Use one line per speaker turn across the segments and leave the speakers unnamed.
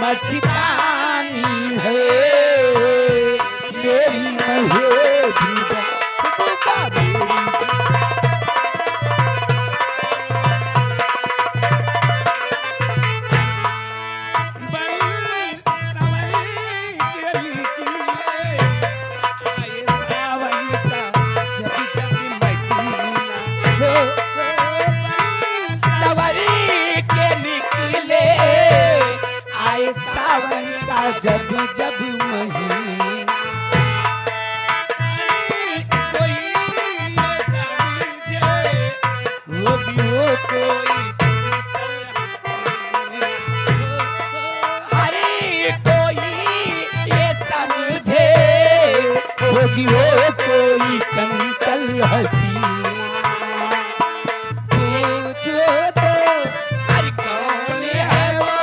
मस्तानी है मेरी महेंद्रा जब जब महीना कोई वो भी वो कोई हरे कोई ये समझे होगी वो कोई चंचल हसीना पूछो तो हर कौन है वो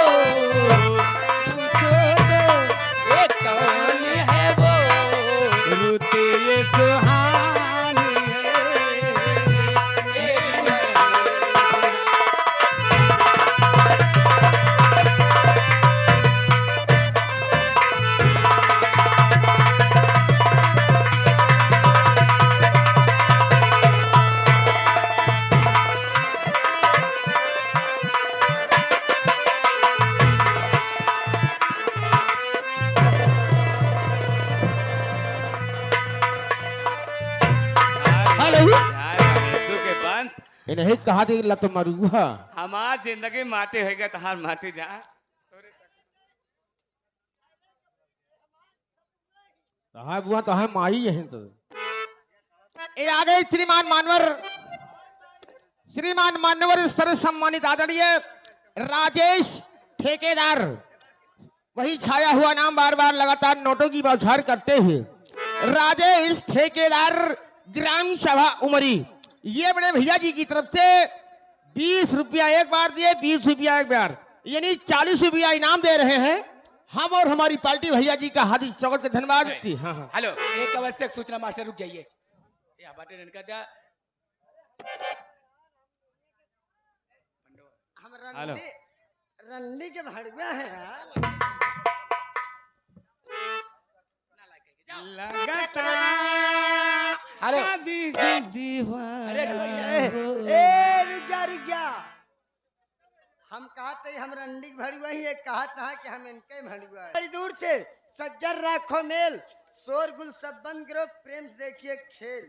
सुहानी नहीं कहा दे लत मरुआ
हमार जिंदगी माटी हो गया तहार माटी जा
हाँ बुआ तो है माई यहीं तो ये आ गए श्रीमान मान्यवर सर्व सम्मानित आदरणीय राजेश ठेकेदार वही छाया हुआ नाम बार बार लगातार नोटों की बौछार करते हुए राजेश ठेकेदार ग्राम सभा उमरी ये बड़े भैया जी की तरफ से 20 रुपया एक बार दिए 20 रुपया एक बार यानी 40 रुपया इनाम दे रहे हैं हम और हमारी पार्टी भैया जी का हार्दिक स्वागत के धन्यवाद। हाँ हाँ
हेलो एक आवश्यक सूचना मास्टर रुक जाइए
हम रंडी के भड़ुआ है
लगता
अरे रुक जा हम कहते हम रंडी के भड़ुआ ही एक कहता है कि हम इनके भड़ुआ बड़ी दूर से सज्जर राखो मेल शोर गुल सब बंद करो प्रेम से देखिए खेल।